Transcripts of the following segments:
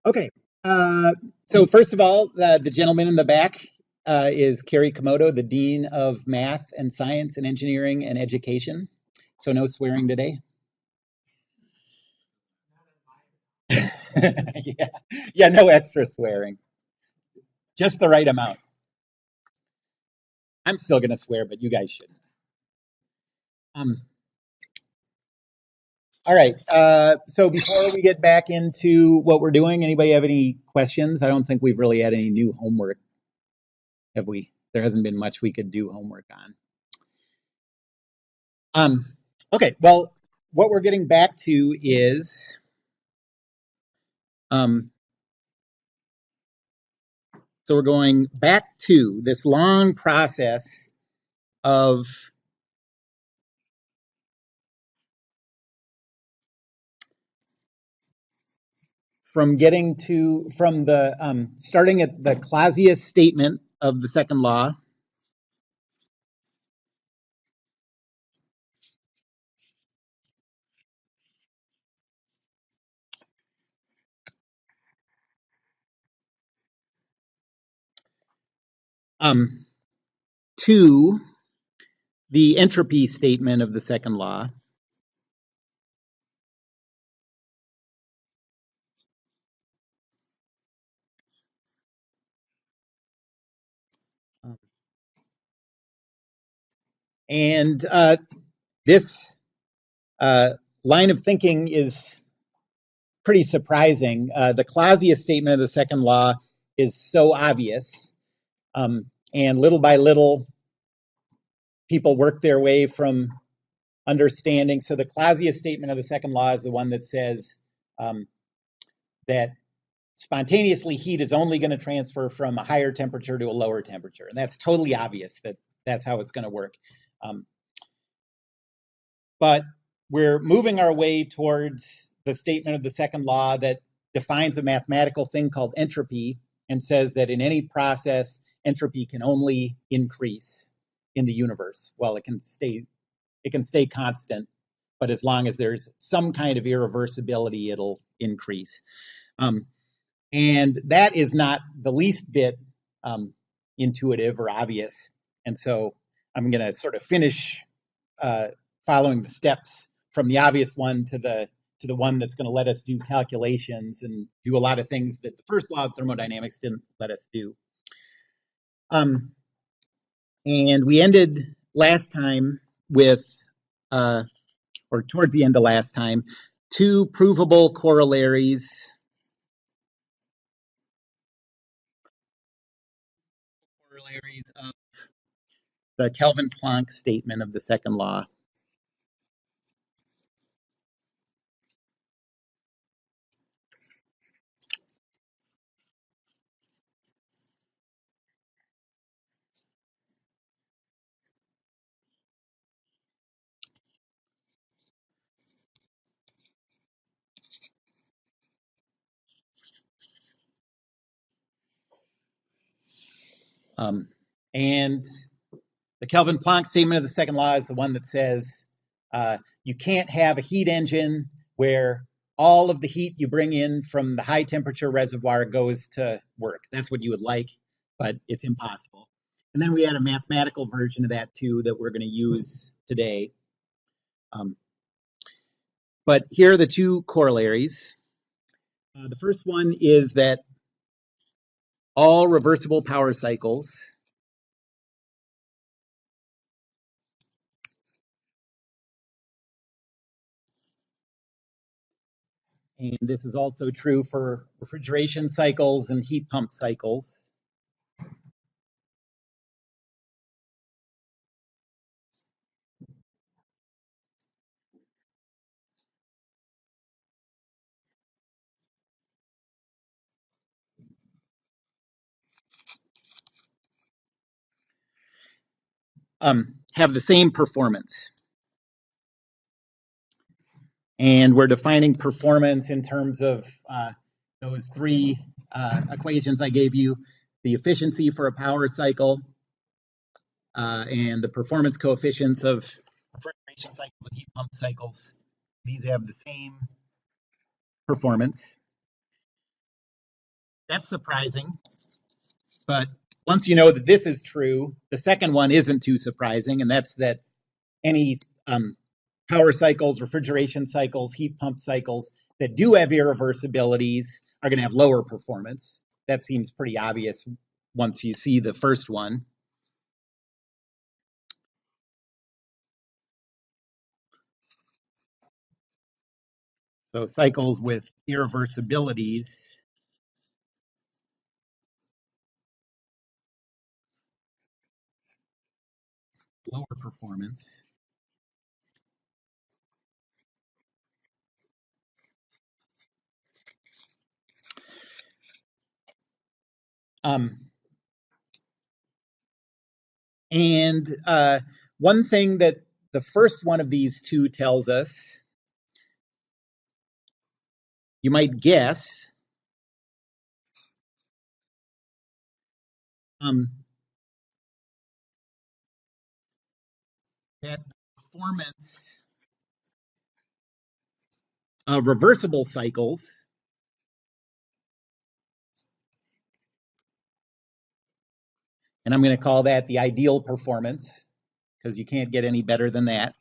Okay. So first of all, the gentleman in the back is Kerry Komodo, the Dean of Math and Science and Engineering and Education. So no swearing today. Yeah, yeah, no extra swearing, just the right amount. I'm still gonna swear, but you guys shouldn't. Um, all right. So before we get back into what we're doing, anybody have any questions? I don't think we've really had any new homework, have we? There hasn't been much we could do homework on. Um, okay. Well, what we're getting back to is um, so we're going back to this long process of from the starting at the Clausius statement of the second law um, to the entropy statement of the second law. And this line of thinking is pretty surprising. The Clausius statement of the second law is so obvious. And little by little, people work their way from understanding. So the Clausius statement of the second law is the one that says that spontaneously heat is only going to transfer from a higher temperature to a lower temperature. And that's totally obvious that that's how it's going to work. But we're moving our way towards the statement of the second law that defines a mathematical thing called entropy and says that in any process, entropy can only increase in the universe. Well, it can stay constant, but as long as there's some kind of irreversibility, it'll increase. And that is not the least bit intuitive or obvious. And so I'm going to sort of finish following the steps from the obvious one to the one that's going to let us do calculations and do a lot of things that the first law of thermodynamics didn't let us do. And we ended last time with, or towards the end of last time, two provable corollaries of the Kelvin-Planck statement of the second law. Um, and the Kelvin-Planck statement of the second law is the one that says you can't have a heat engine where all of the heat you bring in from the high temperature reservoir goes to work. That's what you would like, but it's impossible. And then we had a mathematical version of that too that we're going to use today. But here are the two corollaries. The first one is that all reversible power cycles and this is also true for refrigeration cycles and heat pump cycles. Have the same performance. And we're defining performance in terms of those three equations I gave you, the efficiency for a power cycle, and the performance coefficients of refrigeration cycles and heat pump cycles. These have the same performance. That's surprising. But once you know that this is true, the second one isn't too surprising, and that's that any power cycles, refrigeration cycles, heat pump cycles that do have irreversibilities are going to have lower performance. That seems pretty obvious once you see the first one. So cycles with irreversibilities lower performance. And one thing that the first one of these two tells us, you might guess, that performance of reversible cycles and I'm going to call that the ideal performance because you can't get any better than that.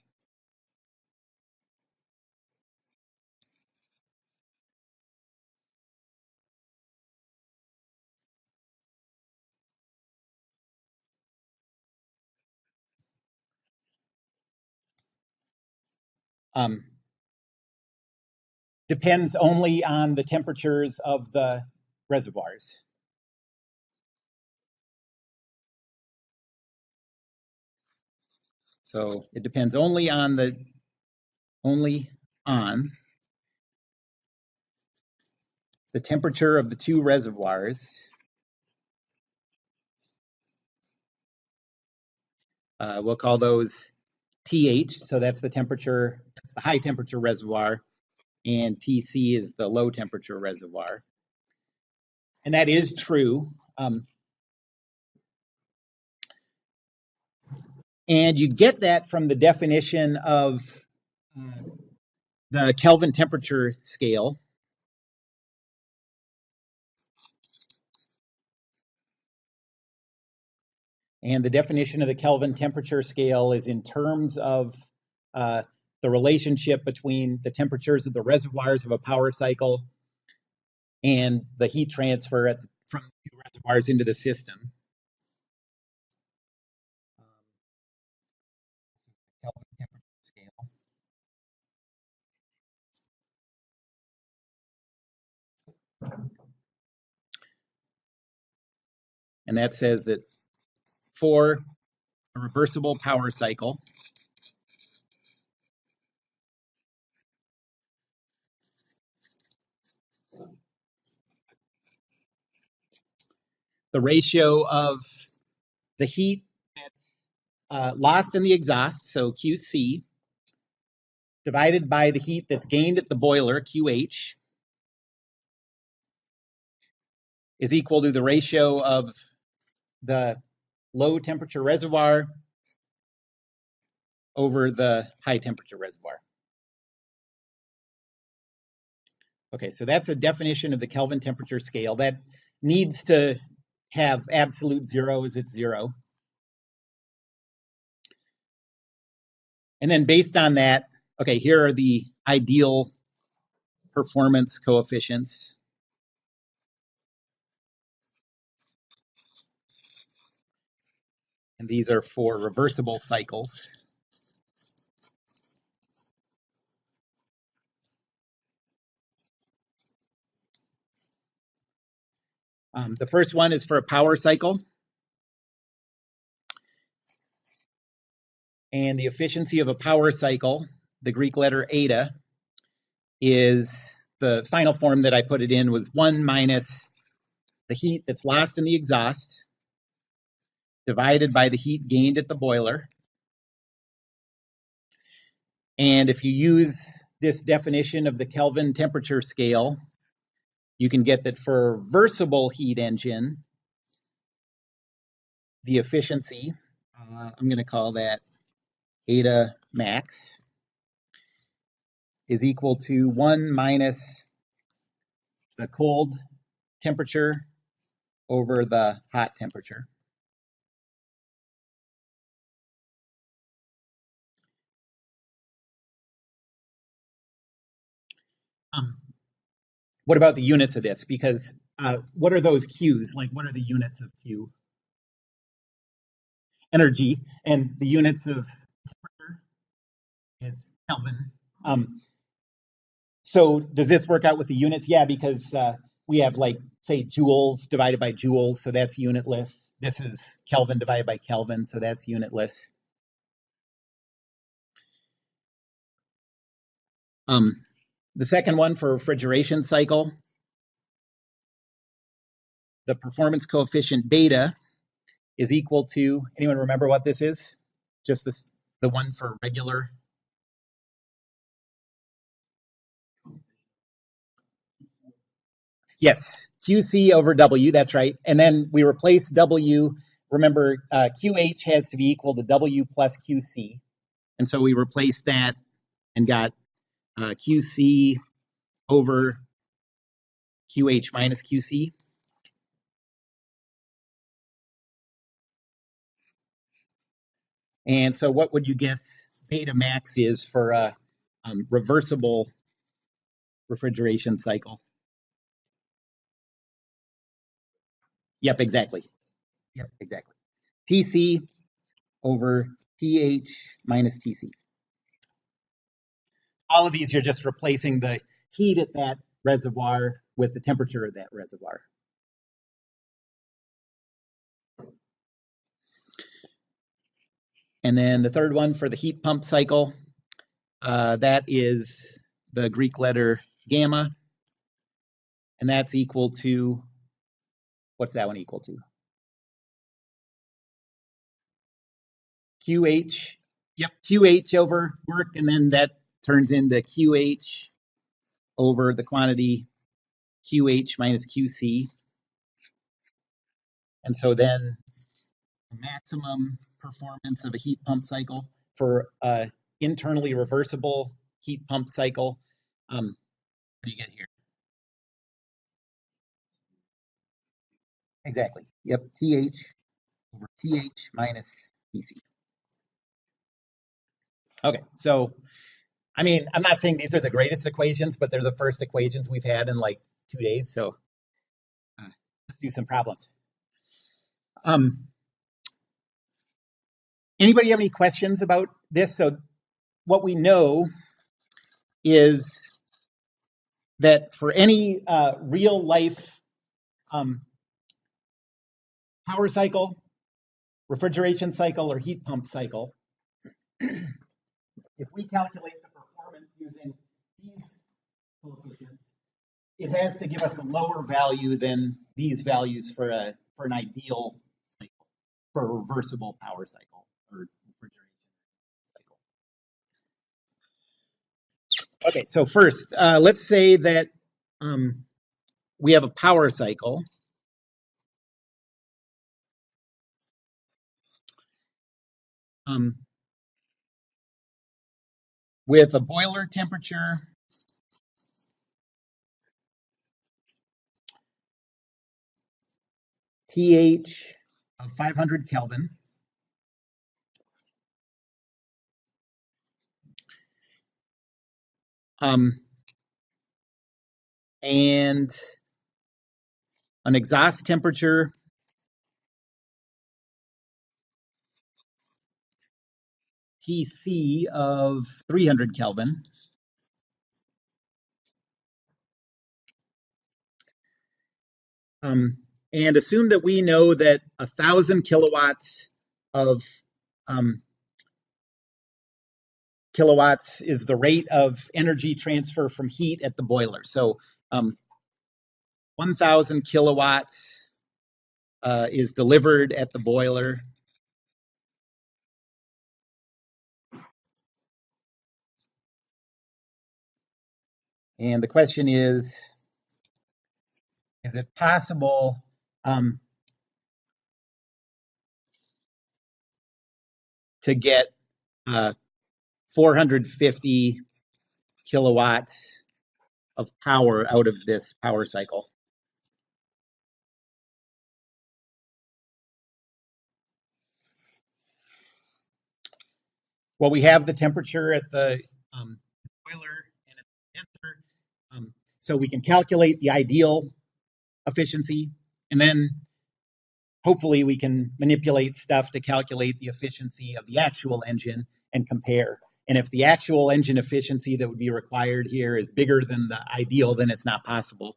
Depends only on the temperatures of the reservoirs. So it depends only on the temperature of the two reservoirs. We'll call those TH, so that's the temperature, that's the high temperature reservoir, and TC is the low temperature reservoir. And that is true. And you get that from the definition of the Kelvin temperature scale. And the definition of the Kelvin temperature scale is in terms of the relationship between the temperatures of the reservoirs of a power cycle and the heat transfer from the two reservoirs into the system. Kelvin temperature scale. And that says that for a reversible power cycle, the ratio of the heat that's lost in the exhaust, so QC, divided by the heat that's gained at the boiler, QH, is equal to the ratio of the low temperature reservoir over the high temperature reservoir. Okay, so that's a definition of the Kelvin temperature scale. That needs to have absolute zero as it's zero. And then based on that, okay, here are the ideal performance coefficients. And these are for reversible cycles. The first one is for a power cycle. And the efficiency of a power cycle, the Greek letter eta, is the final form that I put it in was 1 minus the heat that's lost in the exhaust divided by the heat gained at the boiler. And if you use this definition of the Kelvin temperature scale, you can get that for a reversible heat engine, the efficiency, I'm going to call that eta max, is equal to 1 minus the cold temperature over the hot temperature. What about the units of this? Because what are those Qs? Like, what are the units of Q? Energy, and the units of temperature is Kelvin. So does this work out with the units? Yeah, because we have, like, say, joules divided by joules, so that's unitless. This is Kelvin divided by Kelvin, so that's unitless. The second one for refrigeration cycle, the performance coefficient beta is equal to, anyone remember what this is? Just this, the one for regular. Yes, QC over W, that's right. And then we replace W. Remember, QH has to be equal to W plus QC. And so we replaced that and got QC over QH minus QC. And so what would you guess beta max is for a reversible refrigeration cycle? Yep, exactly. Yep, exactly. TC over TH minus TC. All of these, you're just replacing the heat at that reservoir with the temperature of that reservoir. And then the third one for the heat pump cycle, that is the Greek letter gamma. And that's equal to, what's that one equal to? QH. Yep, QH over work, and then that turns into QH over the quantity QH minus QC. And so then the maximum performance of a heat pump cycle for an internally reversible heat pump cycle, what do you get here? Exactly. Yep, TH over TH minus TC. Okay, so, I mean, I'm not saying these are the greatest equations, but they're the first equations we've had in like 2 days, so let's do some problems. Anybody have any questions about this? So what we know is that for any real life power cycle, refrigeration cycle, or heat pump cycle, if we calculate the performance using these coefficients, it has to give us a lower value than these values for an ideal cycle, for a reversible power cycle or refrigeration cycle. Okay, so first, let's say that we have a power cycle. With a boiler temperature TH of 500 Kelvin. And an exhaust temperature TC of 300 Kelvin. And assume that we know that 1,000 kilowatts of kilowatts is the rate of energy transfer from heat at the boiler. So 1,000 kilowatts is delivered at the boiler. And the question is it possible to get 450 kilowatts of power out of this power cycle? Well, we have the temperature at the boiler and at the condenser, so we can calculate the ideal efficiency, and then hopefully we can manipulate stuff to calculate the efficiency of the actual engine and compare. And if the actual engine efficiency that would be required here is bigger than the ideal, then it's not possible.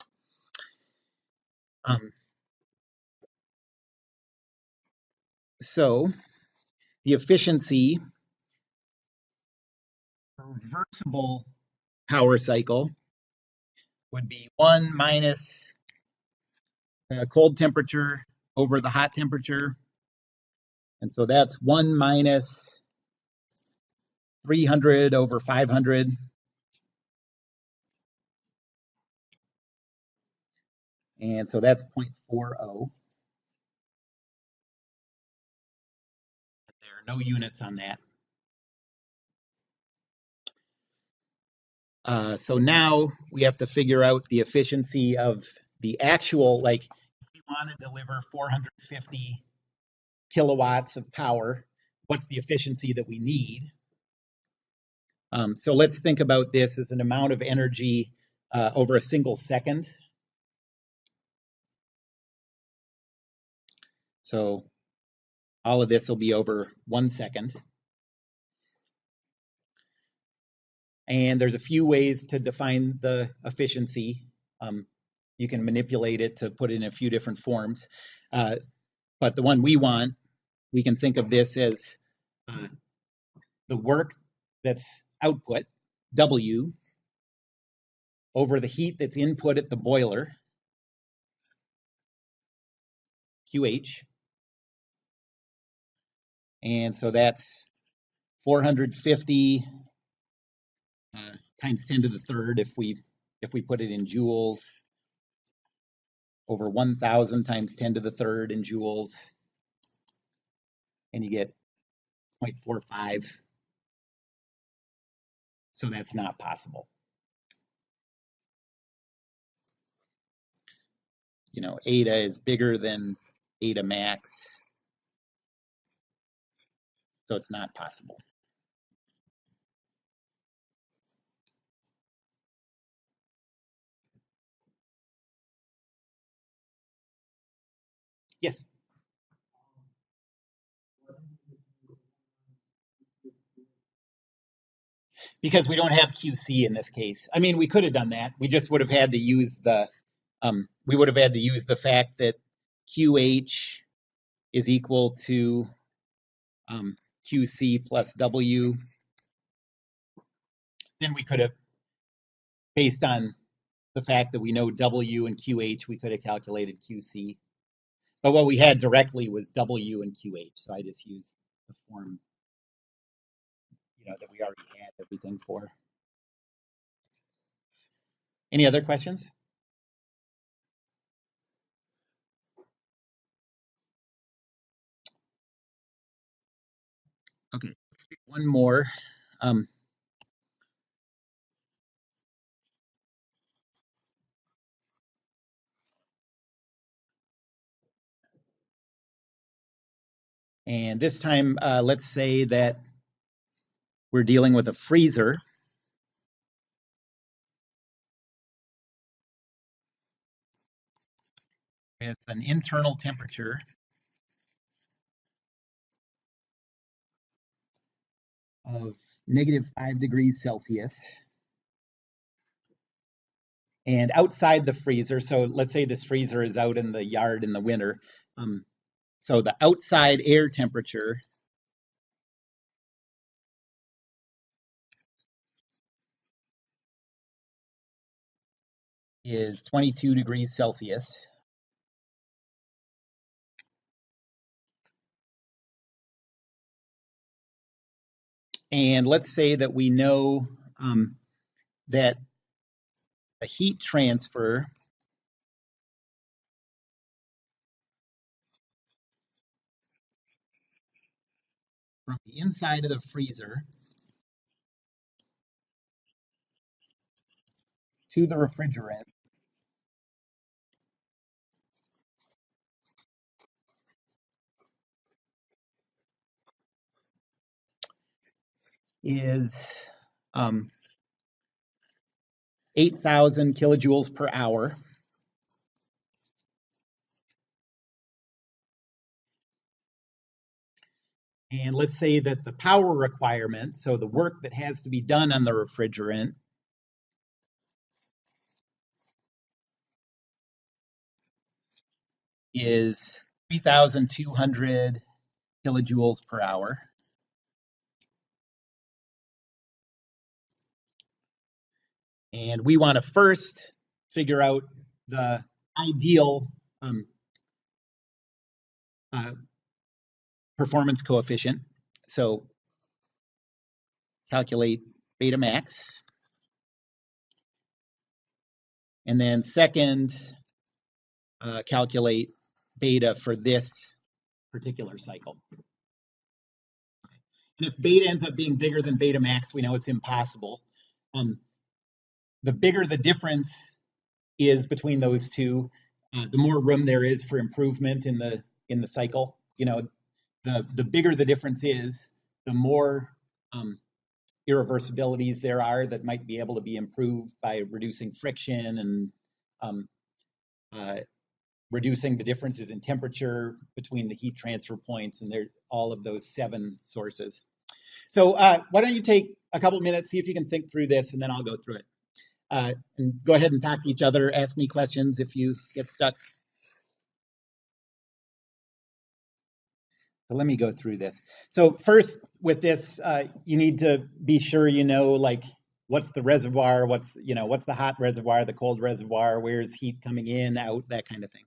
So the efficiency for reversible power cycle would be 1 minus the cold temperature over the hot temperature. And so that's 1 minus 300 over 500. And so that's 0.40. There are no units on that. So now we have to figure out the efficiency of the actual, like if we want to deliver 450 kilowatts of power, what's the efficiency that we need? So let's think about this as an amount of energy over a single second. So all of this will be over 1 second. And there's a few ways to define the efficiency. You can manipulate it to put it in a few different forms. But the one we want, we can think of this as the work that's output, W, over the heat that's input at the boiler, QH. And so that's 450 times 10 to the third if we put it in joules, over 1,000 times 10 to the third in joules, and you get 0.45. So that's not possible. You know, eta is bigger than eta max, so it's not possible. Yes. Because we don't have QC in this case. I mean, we could have done that. We just would have had to use the fact that QH is equal to QC plus W. Then we could have, based on the fact that we know W and QH, we could have calculated QC. But what we had directly was W and QH, so I just used the form, that we already had everything for. Any other questions? Okay, let's do one more. And this time, let's say that we're dealing with a freezer. With an internal temperature of -5 degrees Celsius. And outside the freezer, so let's say this freezer is out in the yard in the winter. So the outside air temperature is 22 degrees Celsius. And let's say that we know that the heat transfer from the inside of the freezer to the refrigerant is 8,000 kilojoules per hour. And let's say that the power requirement, so the work that has to be done on the refrigerant, is 3,200 kilojoules per hour. And we want to first figure out the ideal performance coefficient. So calculate beta max. And then second, calculate beta for this particular cycle. And if beta ends up being bigger than beta max, we know it's impossible. The bigger the difference is between those two, the more room there is for improvement in the cycle. You know, the bigger the difference is, the more irreversibilities there are that might be able to be improved by reducing friction and reducing the differences in temperature between the heat transfer points, and there all of those 7 sources. So why don't you take a couple of minutes, see if you can think through this, and then I'll go through it. And go ahead and talk to each other, ask me questions if you get stuck. So let me go through this. So first with this, you need to be sure you know, like, what's the reservoir, what's the hot reservoir, the cold reservoir, where's heat coming in, out, that kind of thing.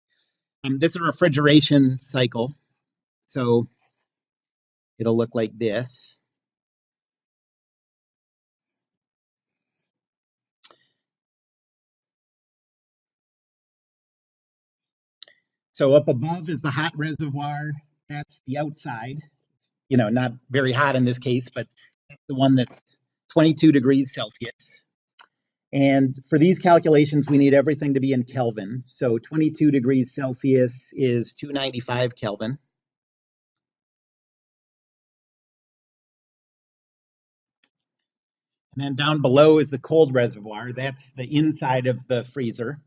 This is a refrigeration cycle. So it'll look like this. So up above is the hot reservoir. That's the outside. You know, not very hot in this case, but that's the one that's 22 degrees Celsius. And for these calculations, we need everything to be in Kelvin. So 22 degrees Celsius is 295 Kelvin. And then down below is the cold reservoir. That's the inside of the freezer.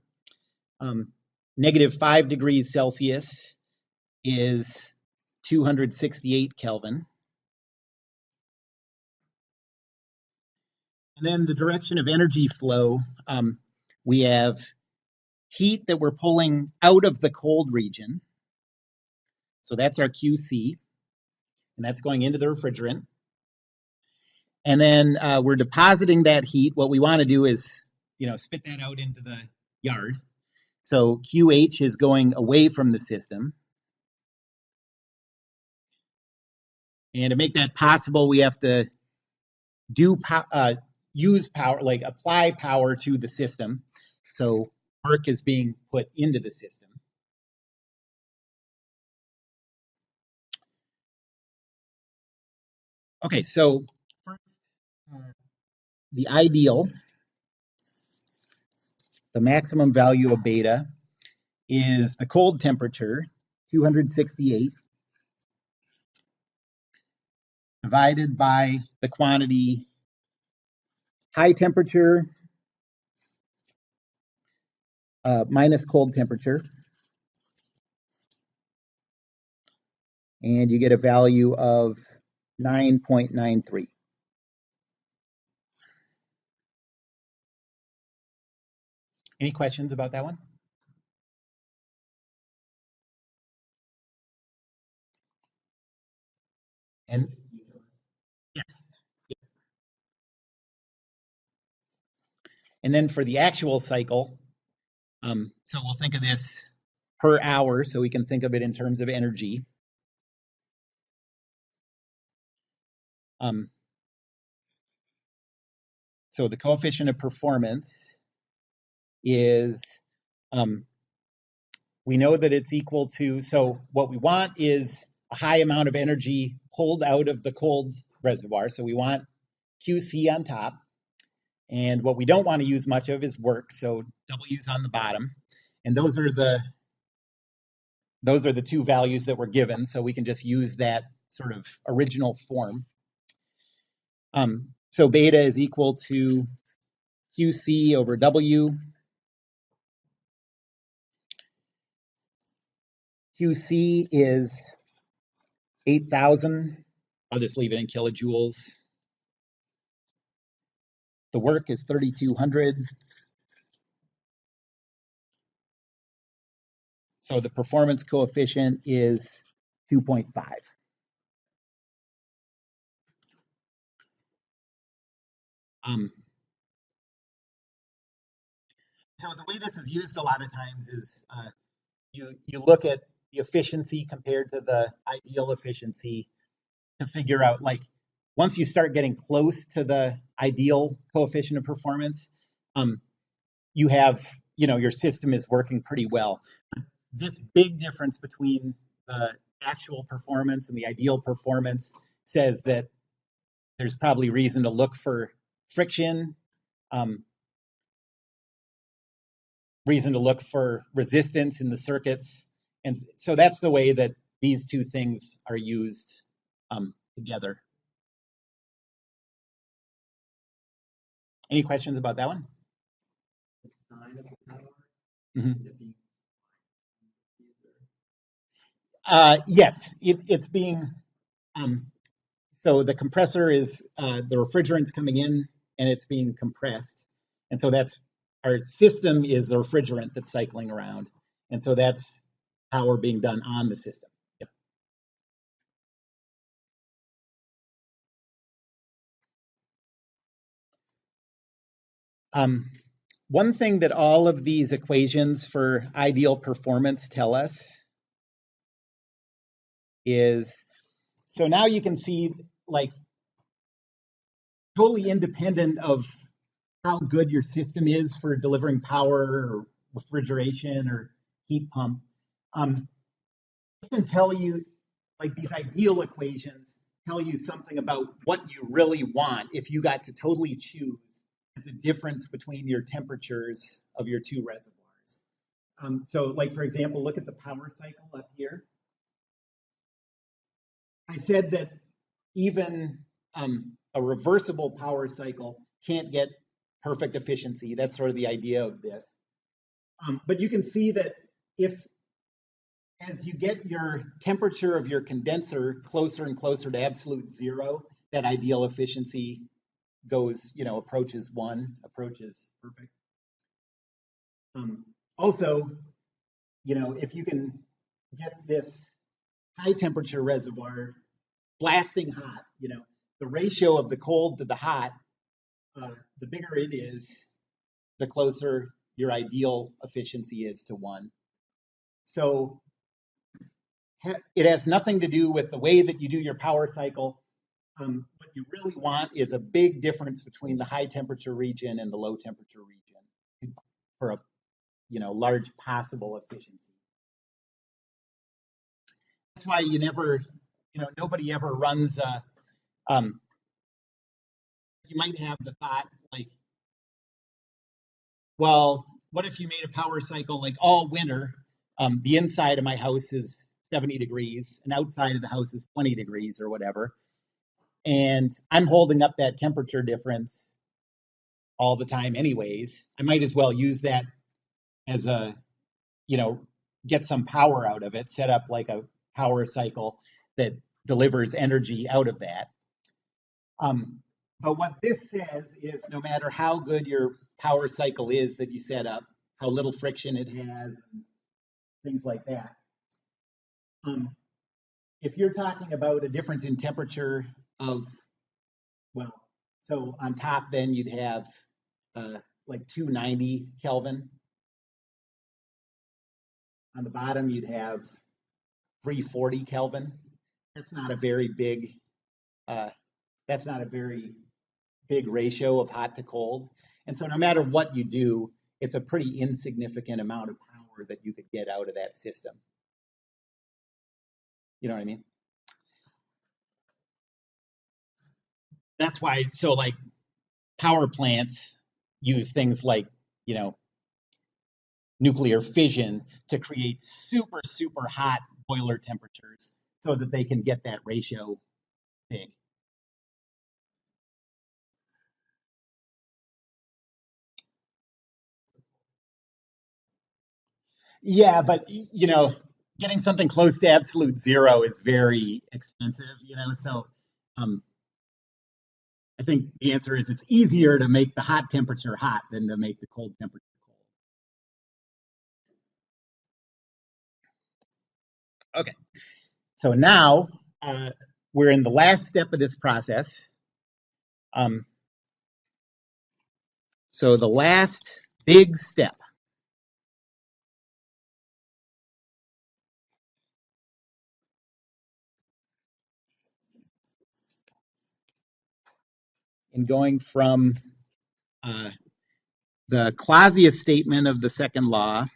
-5 degrees Celsius is 268 Kelvin. And then the direction of energy flow, we have heat that we're pulling out of the cold region. So that's our QC, and that's going into the refrigerant. And then we're depositing that heat. What we want to do is, spit that out into the yard. So QH is going away from the system. And to make that possible, we have to use power, like apply power to the system. So work is being put into the system. Okay, so first, the ideal, the maximum value of beta, is the cold temperature, 268, divided by the quantity high temperature minus cold temperature. And you get a value of 9.93. Any questions about that one? And yes. And then for the actual cycle, so we'll think of this per hour, so we can think of it in terms of energy. So the coefficient of performance is, we know that it's equal to, so what we want is a high amount of energy pulled out of the cold reservoir. So we want QC on top. And what we don't want to use much of is work, so W's on the bottom. And those are the 2 values that were given, so we can just use that sort of original form. So beta is equal to QC over W. QC is 8,000. I'll just leave it in kilojoules. The work is 3,200. So the performance coefficient is 2.5. So the way this is used a lot of times is you look at the efficiency compared to the ideal efficiency to figure out, like, once you start getting close to the ideal coefficient of performance, you have, your system is working pretty well. This big difference between the actual performance and the ideal performance says that there's probably reason to look for friction, reason to look for resistance in the circuits. And so that's the way that these two things are used together. Any questions about that one? Mm-hmm. Yes, it's being, so the compressor is, the refrigerant's coming in and it's being compressed. And so that's, our system is the refrigerant that's cycling around. And so that's power being done on the system. Yep. One thing that all of these equations for ideal performance tell us is, so now you can see, like, totally independent of how good your system is for delivering power or refrigeration or heat pump, I can tell you, like, these ideal equations tell you something about what you really want if you got to totally choose the difference between your temperatures of your two reservoirs. So, like, for example, look at the power cycle up here. I said that even a reversible power cycle can't get perfect efficiency. That's sort of the idea of this. But you can see that if, as you get your temperature of your condenser closer and closer to absolute zero, that ideal efficiency goes, approaches one, approaches perfect. Also, if you can get this high temperature reservoir blasting hot, the ratio of the cold to the hot, the bigger it is, the closer your ideal efficiency is to one. So it has nothing to do with the way that you do your power cycle. What you really want is a big difference between the high temperature region and the low temperature region for a large possible efficiency. That's why you never, nobody ever runs you might have the thought, like, well, what if you made a power cycle like all winter? The inside of my house is 70 degrees and outside of the house is 20 degrees or whatever. And I'm holding up that temperature difference all the time anyways. I might as well use that as a, get some power out of it, set up like a power cycle that delivers energy out of that. But what this says is, no matter how good your power cycle is that you set up, how little friction it has, and things like that, if you're talking about a difference in temperature of, well, so on top then you'd have like 290 Kelvin. On the bottom you'd have 340 Kelvin. That's not a very big, that's not a very big ratio of hot to cold. And so no matter what you do, it's a pretty insignificant amount of power that you could get out of that system. You know what I mean? That's why, so, like, power plants use things like, nuclear fission to create super, super hot boiler temperatures so that they can get that ratio big. Yeah, but getting something close to absolute zero is very expensive, so um, I think the answer is it's easier to make the hot temperature hot than to make the cold temperature cold. Okay, so now we're in the last step of this process. Um, so the last big step in going from uh, the Clausius statement of the second law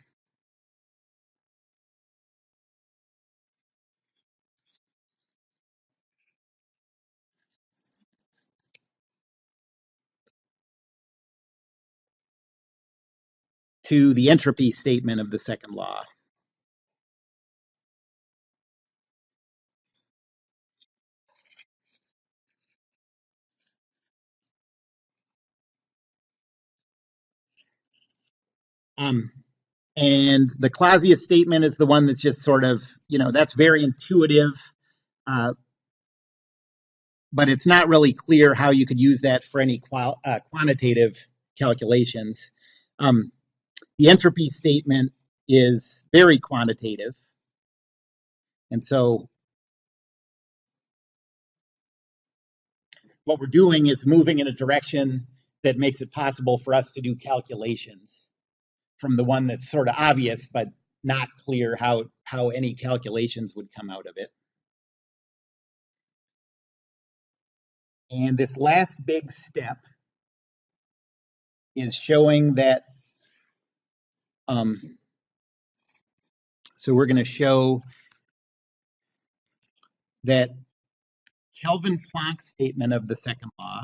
to the entropy statement of the second law. Um, and the Clausius statement is the one that's just sort of, that's very intuitive, uh, but it's not really clear how you could use that for any quantitative calculations. Um, the entropy statement is very quantitative. And so what we're doing is moving in a direction that makes it possible for us to do calculations from the one that's sort of obvious, but not clear how any calculations would come out of it. And this last big step is showing that, so we're going to show that Kelvin-Planck statement of the second law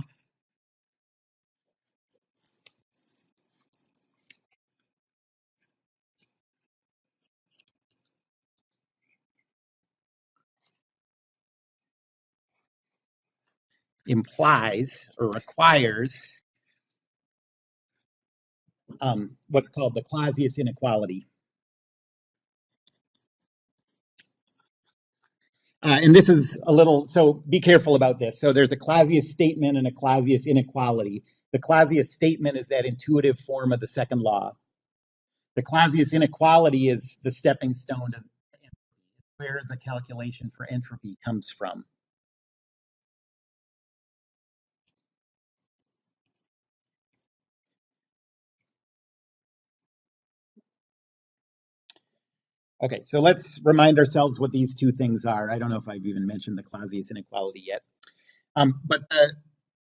implies or requires what's called the Clausius inequality. And this is a little, so be careful about this. So there's a Clausius statement and a Clausius inequality. The Clausius statement is that intuitive form of the second law. The Clausius inequality is the stepping stone to where the calculation for entropy comes from. Okay, so let's remind ourselves what these two things are. I don't know if I've even mentioned the Clausius inequality yet. But the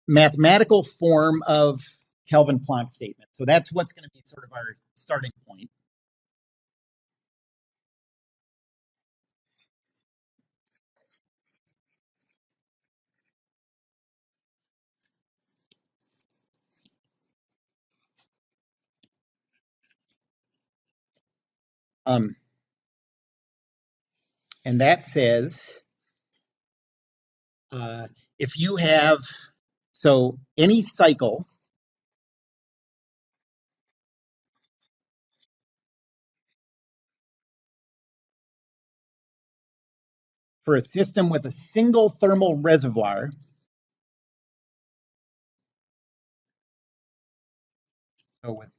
mathematical form of Kelvin-Planck statement. So that's what's going to be sort of our starting point. Um, and that says if you have, so any cycle for a system with a single thermal reservoir, so with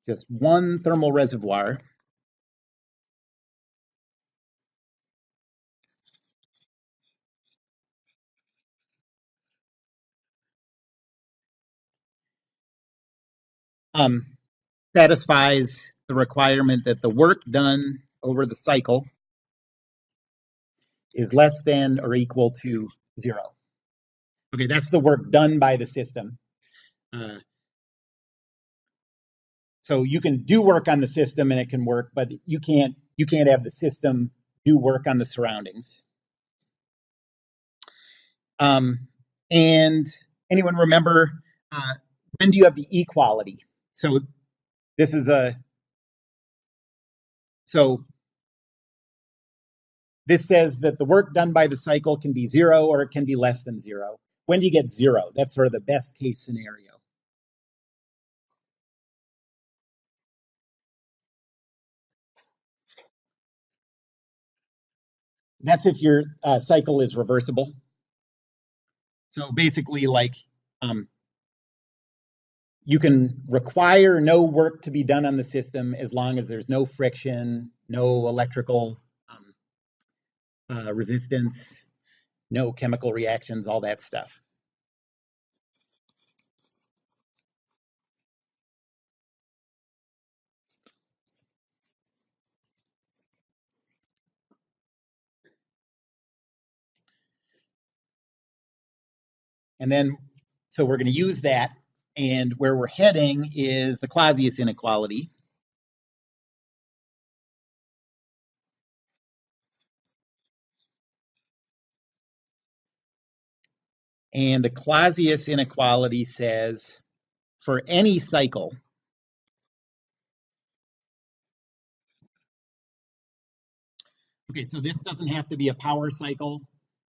just one thermal reservoir, um, satisfies the requirement that the work done over the cycle is less than or equal to zero. Okay, that's the work done by the system. Uh, so you can do work on the system and it can work, but you can't have the system do work on the surroundings. And anyone remember when do you have the equality? So this is so this says that the work done by the cycle can be zero or it can be less than zero. When do you get zero? That's sort of the best case scenario. That's if your cycle is reversible. So basically, like, you can require no work to be done on the system as long as there's no friction, no electrical resistance, no chemical reactions, all that stuff. And then, so we're going to use that. And where we're heading is the Clausius inequality. And the Clausius inequality says for any cycle, okay, so this doesn't have to be a power cycle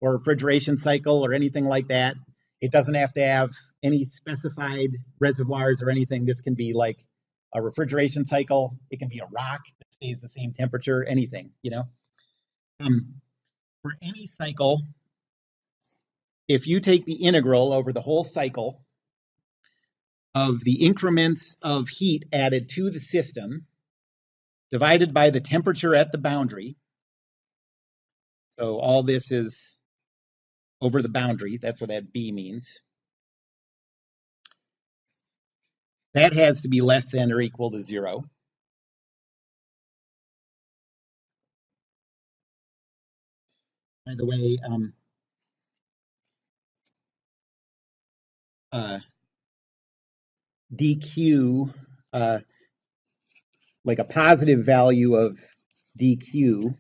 or refrigeration cycle or anything like that. It doesn't have to have any specified reservoirs or anything. This can be like a refrigeration cycle. It can be a rock that stays the same temperature, anything, you know. For any cycle, if you take the integral over the whole cycle of the increments of heat added to the system divided by the temperature at the boundary, so all this is over the boundary, that's what that B means, that has to be less than or equal to 0. By the way, dq, like a positive value of dq,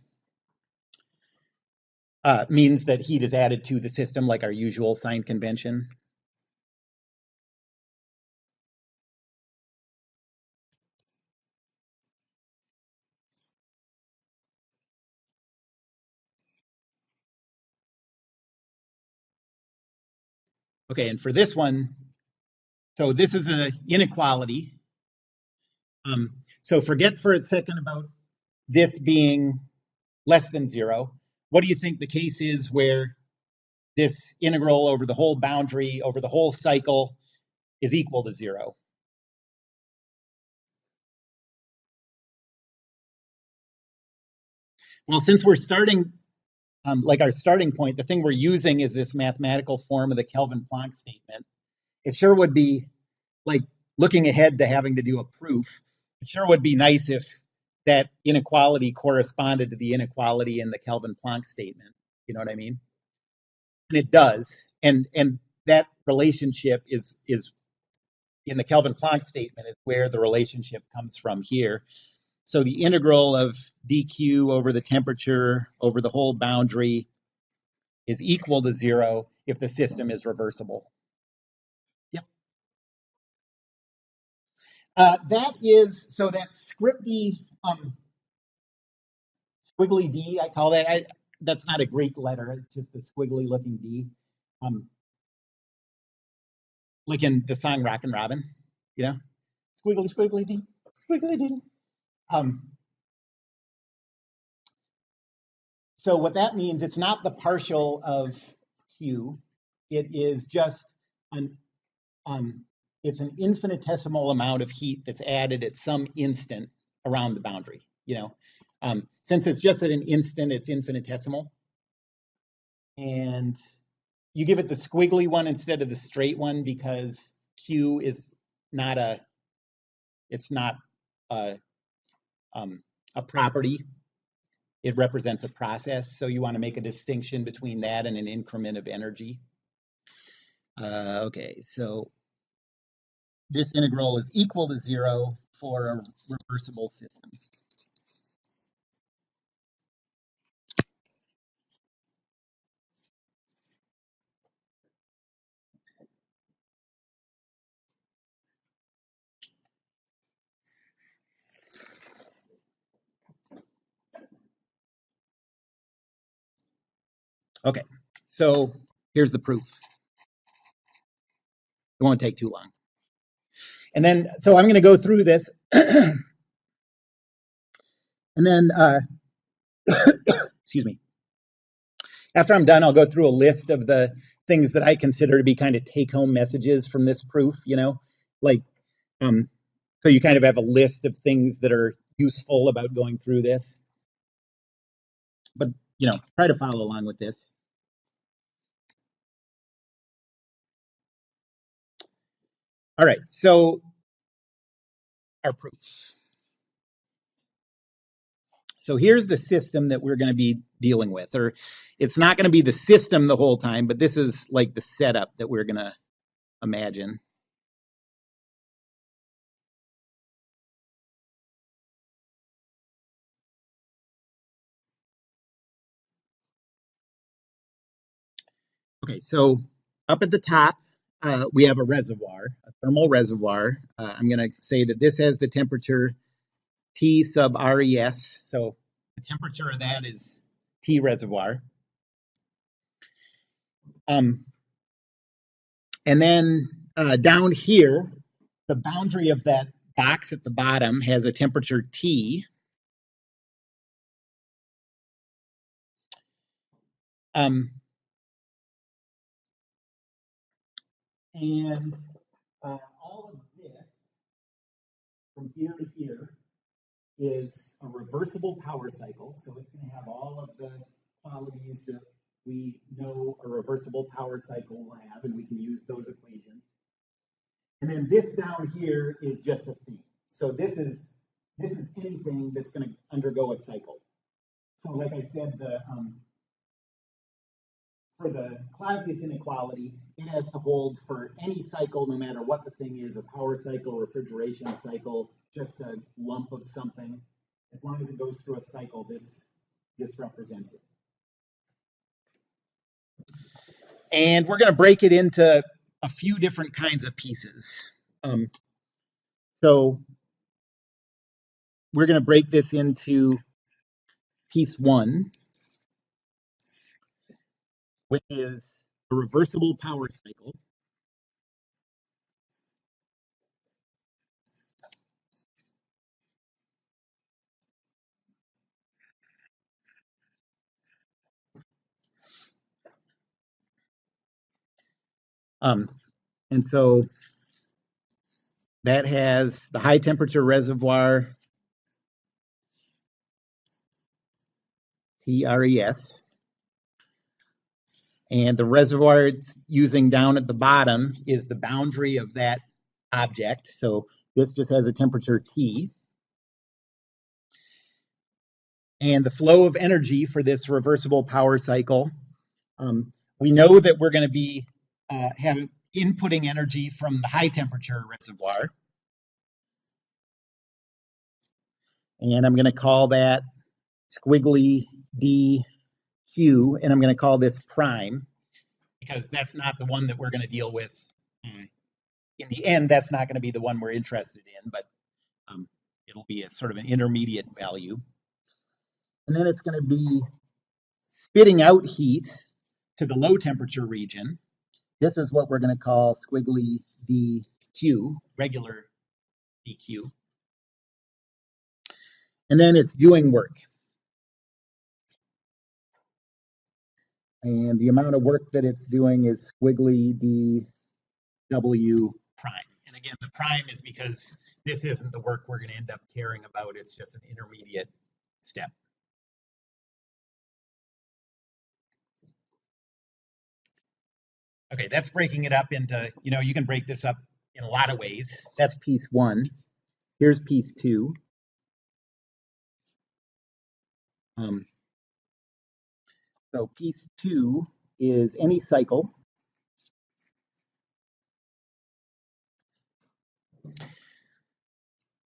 means that heat is added to the system, like our usual sign convention. Okay, and for this one, so this is an inequality. So forget for a second about this being less than 0. What do you think the case is where this integral over the whole boundary, over the whole cycle, is equal to 0? Well, since we're starting, like our starting point, the thing we're using is this mathematical form of the Kelvin-Planck statement. It sure would be, like, looking ahead to having to do a proof, it sure would be nice if that inequality corresponded to the inequality in the Kelvin-Planck statement. You know what I mean? And it does. And that relationship is in the Kelvin-Planck statement is where the relationship comes from here. So the integral of dq over the temperature over the whole boundary is equal to 0 if the system is reversible. Yep. That is, so that scripty squiggly D, I call that. That's not a Greek letter, it's just a squiggly looking D. Like in the song Rockin' Robin, you know? Squiggly, squiggly D, squiggly D. So what that means, it's not the partial of Q, it is just an, it's an infinitesimal amount of heat that's added at some instant around the boundary, you know? Since it's just at an instant, it's infinitesimal. And you give it the squiggly one instead of the straight one because Q is not a, it's not a property. It represents a process. So you want to make a distinction between that and an increment of energy. Okay, so this integral is equal to 0 for a reversible system. Okay, so here's the proof. It won't take too long. And then, so I'm going to go through this. And then, excuse me. After I'm done, I'll go through a list of the things that I consider to be kind of take-home messages from this proof, like, um, so you kind of have a list of things that are useful about going through this. But, try to follow along with this. All right, so our proof. So here's the system that we're going to be dealing with, or it's not going to be the system the whole time, but this is like the setup that we're going to imagine. Okay, so up at the top, we have a reservoir, a thermal reservoir. I'm going to say that this has the temperature T sub RES. So the temperature of that is T reservoir. And then down here, the boundary of that box at the bottom has a temperature T. And all of this from here to here is a reversible power cycle. So it's going to have all of the qualities that we know a reversible power cycle will have, and we can use those equations. And then this down here is just a thing. So this is anything that's going to undergo a cycle. So like I said, for the Clausius inequality, it has to hold for any cycle, no matter what the thing is, a power cycle, refrigeration cycle, just a lump of something. As long as it goes through a cycle, this represents it. And we're going to break it into a few different kinds of pieces. So we're going to break this into piece 1, which is a reversible power cycle. And so that has the high temperature reservoir, TRES, and the reservoir it's using down at the bottom is the boundary of that object. So this just has a temperature T. And the flow of energy for this reversible power cycle, we know that we're going to be having inputting energy from the high temperature reservoir. And I'm going to call that squiggly dq, and I'm going to call this prime, because that's not the one that we're going to deal with. In the end, that's not going to be the one we're interested in, but it'll be a sort of an intermediate value. And then it's going to be spitting out heat to the low temperature region. This is what we're going to call squiggly dq, regular dq. And then it's doing work. And the amount of work that it's doing is squiggly dw prime. And again, the prime is because this isn't the work we're going to end up caring about. It's just an intermediate step. Okay, that's breaking it up into, you can break this up in a lot of ways. That's piece 1. Here's piece 2. So piece 2 is any cycle.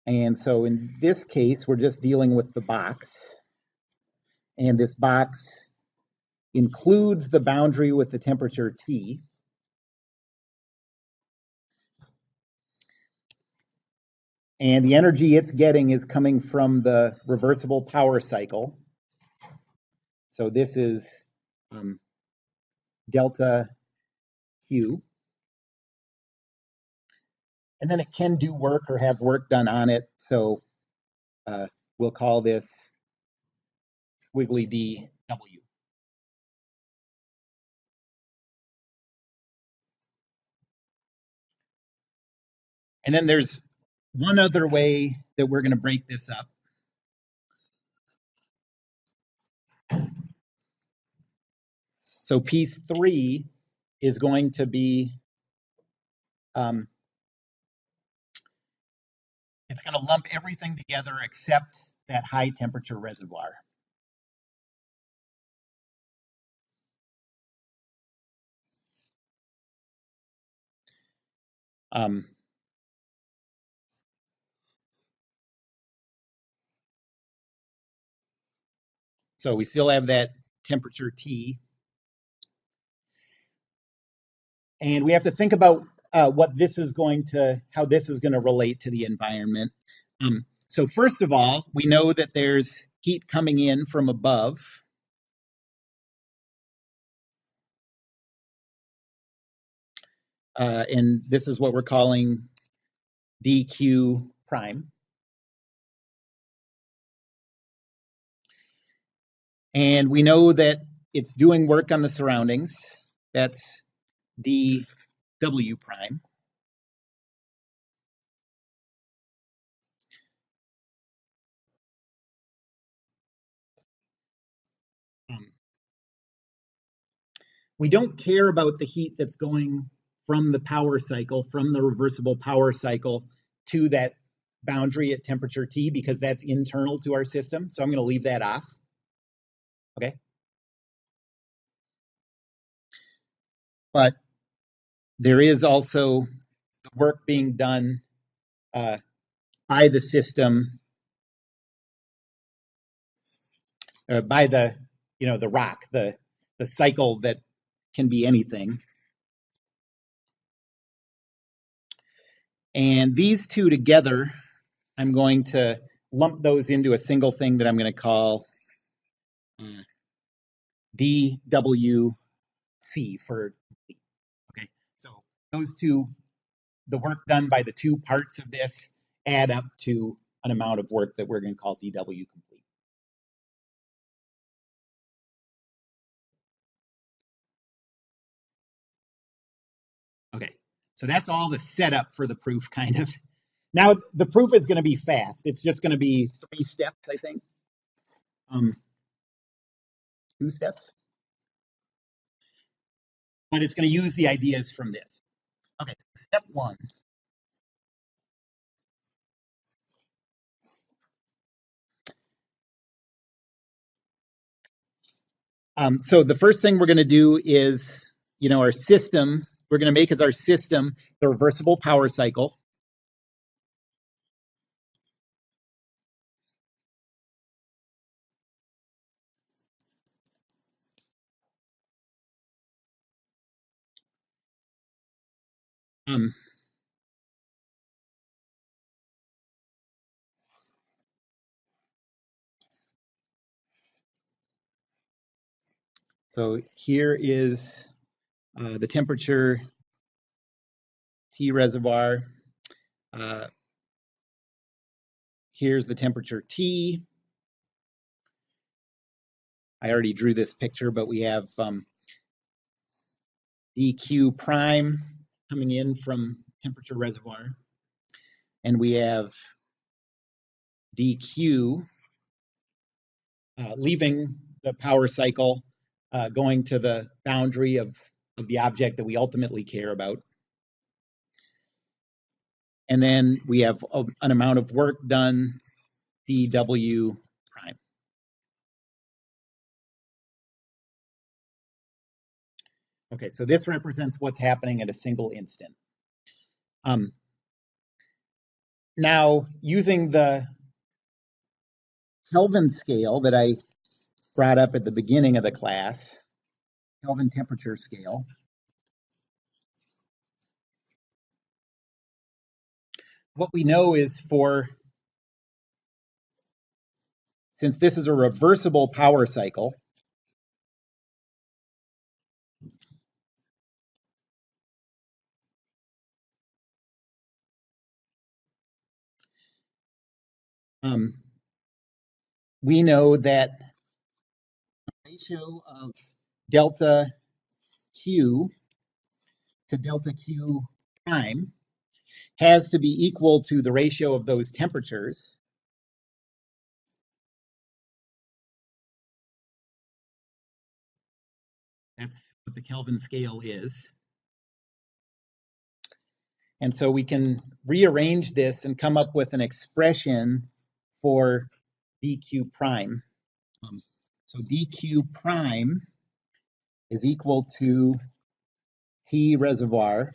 And so in this case, we're just dealing with the box. And this box includes the boundary with the temperature T. And the energy it's getting is coming from the reversible power cycle. So this is delta Q. And then it can do work or have work done on it. So we'll call this squiggly dW. And then there's one other way that we're going to break this up. So piece 3 is going to be, it's going to lump everything together except that high temperature reservoir. So we still have that temperature T. And we have to think about what this is going to, how this is going to relate to the environment. So first of all, we know that there's heat coming in from above. And this is what we're calling dq prime. And we know that it's doing work on the surroundings. That's dw prime. We don't care about the heat that's going from the power cycle, from the reversible power cycle to that boundary at temperature T, because that's internal to our system. So I'm going to leave that off. Okay. But there is also the work being done by the system, by the, the rock, the cycle that can be anything. And these two together, I'm going to lump those into a single thing that I'm going to call dwc for, okay. So those two, the work done by the two parts of this add up to an amount of work that we're going to call dw complete. Okay, so that's all the setup for the proof, kind of. Now, the proof is going to be fast. It's just going to be 3 steps, I think. 2 steps. But it's going to use the ideas from this. Okay, so step 1. So the first thing we're going to do is, our system, we're going to make as our system the reversible power cycle. So here is the temperature T reservoir. Here's the temperature T. I already drew this picture, but we have dq prime coming in from temperature reservoir. And we have dq leaving the power cycle, going to the boundary of the object that we ultimately care about. And then we have an amount of work done, dw prime. Okay, so this represents what's happening at a single instant. Now, using the Kelvin scale that I brought up at the beginning of the class, Kelvin temperature scale, what we know is since this is a reversible power cycle, we know that the ratio of delta Q to delta Q prime has to be equal to the ratio of those temperatures. That's what the Kelvin scale is. And so we can rearrange this and come up with an expression for dq prime. So dq prime is equal to T reservoir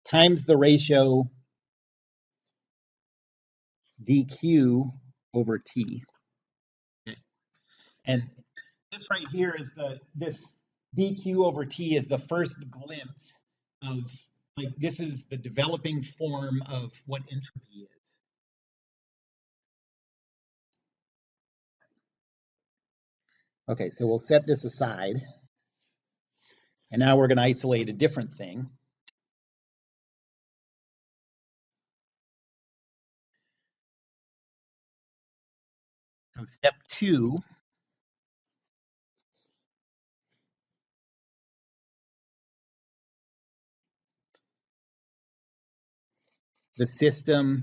times the ratio dq over T. Okay. And this right here is this dq over T is the first glimpse of, like, this is the developing form of what entropy is. Okay, so we'll set this aside. And now we're going to isolate a different thing. So step 2, the system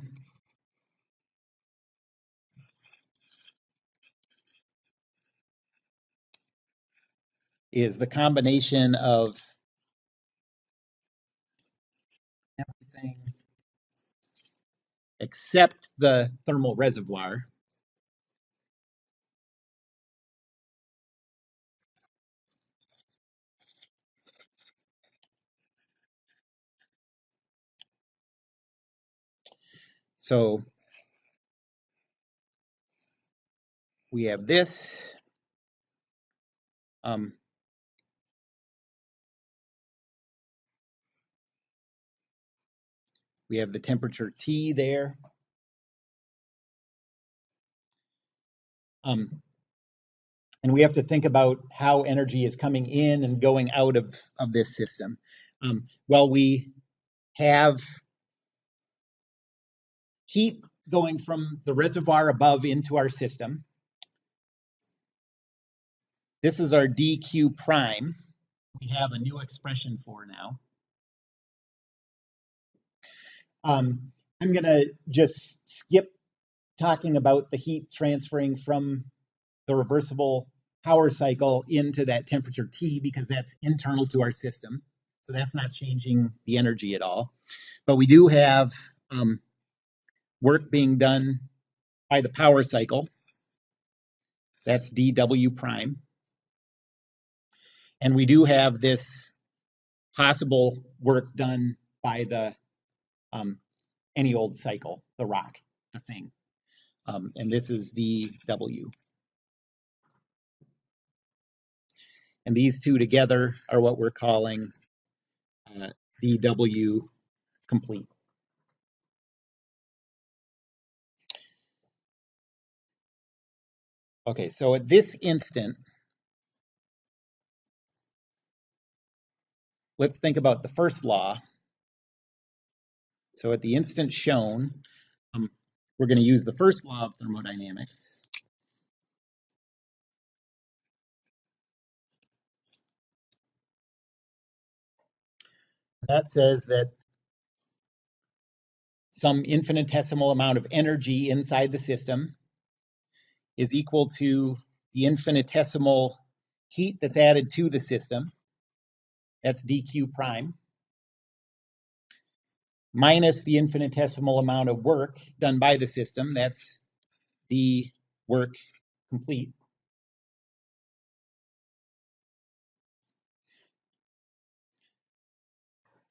is the combination of everything except the thermal reservoir. So we have this. We have the temperature T there. And we have to think about how energy is coming in and going out of this system. Well, we have heat going from the reservoir above into our system. This is our dq prime. We have a new expression for now. I'm going to just skip talking about the heat transferring from the reversible power cycle into that temperature T because that's internal to our system. So that's not changing the energy at all. But we do have work being done by the power cycle. That's dW prime. And we do have this possible work done by the any old cycle, the rock, the thing. And this is dW. And these two together are what we're calling dW complete. Okay, so at this instant, let's think about the first law. So at the instant shown, we're going to use the first law of thermodynamics. That says that some infinitesimal amount of energy inside the system is equal to the infinitesimal heat that's added to the system. That's dq prime. Minus the infinitesimal amount of work done by the system. That's d work complete.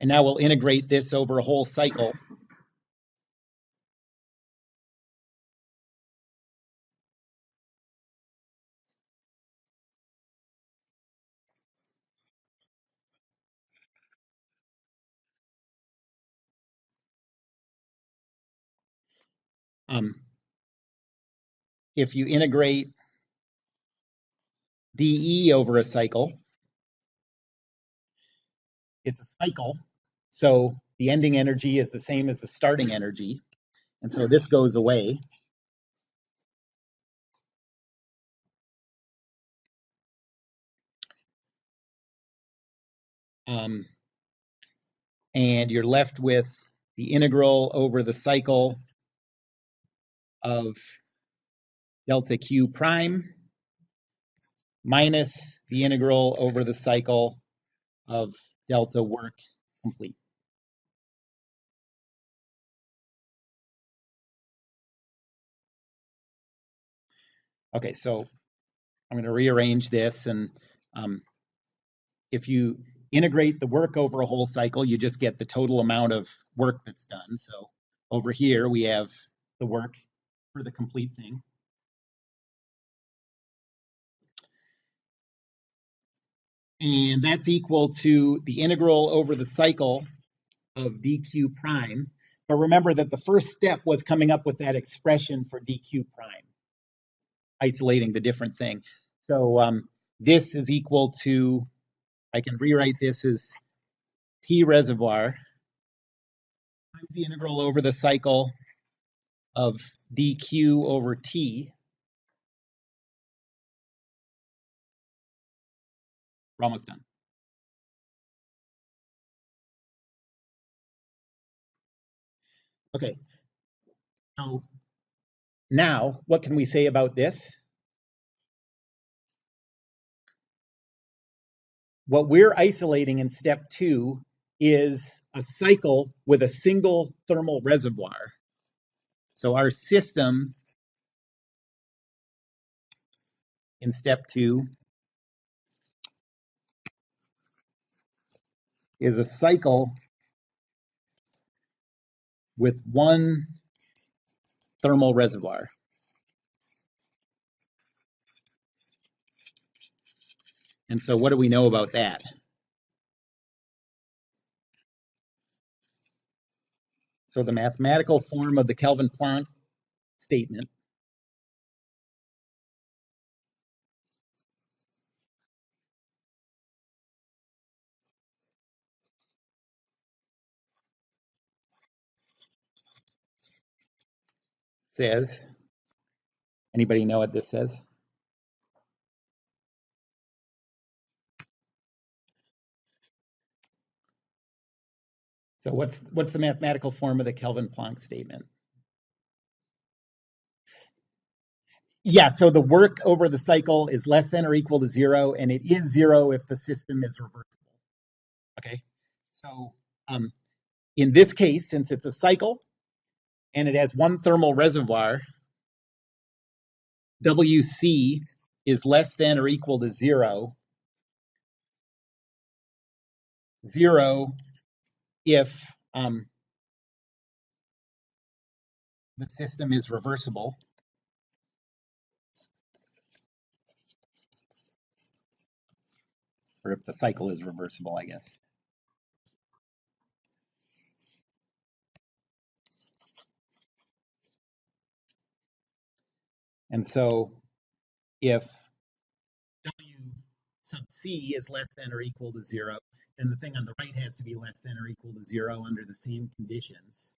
And now we'll integrate this over a whole cycle. If you integrate dE over a cycle, it's a cycle. So the ending energy is the same as the starting energy. And so this goes away. And you're left with the integral over the cycle of delta Q prime minus the integral over the cycle of delta work complete. Okay, so I'm going to rearrange this, and if you integrate the work over a whole cycle, you just get the total amount of work that's done. So over here we have the work for the complete thing. And that's equal to the integral over the cycle of dq prime. But remember that the first step was coming up with that expression for dq prime, isolating the different thing. So this is equal to, I can rewrite this as T reservoir times the integral over the cycle of dq over T. We're almost done. Okay. So now, what can we say about this? What we're isolating in step 2 is a cycle with a single thermal reservoir. So our system in step 2 is a cycle with one thermal reservoir. And so what do we know about that? So the mathematical form of the Kelvin-Planck statement says, anybody know what this says? So what's the mathematical form of the Kelvin-Planck statement? Yeah, so the work over the cycle is less than or equal to 0, and it is 0 if the system is reversible. Okay, so in this case, since it's a cycle and it has one thermal reservoir, WC is less than or equal to 0. 0 if the system is reversible. Or if the cycle is reversible, I guess. And so if W sub C is less than or equal to 0, then the thing on the right has to be less than or equal to 0 under the same conditions.